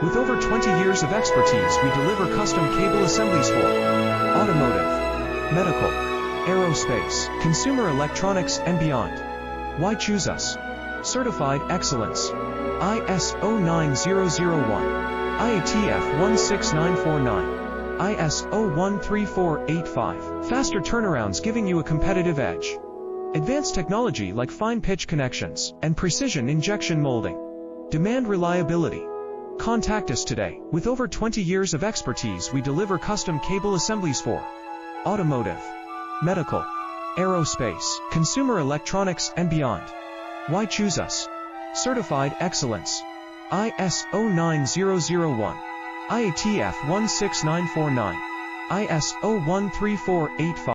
With over 20 years of expertise, we deliver custom cable assemblies for automotive, medical, aerospace, consumer electronics, and beyond. Why choose us? Certified excellence. ISO 9001, IATF 16949, ISO 13485. Faster turnarounds giving you a competitive edge. Advanced technology like fine pitch connections and precision injection molding. Demand reliability. Contact us today. With over 20 years of expertise, we deliver custom cable assemblies for automotive, medical, aerospace, consumer electronics, and beyond. Why choose us? Certified excellence. ISO 9001, IATF 16949, ISO 13485.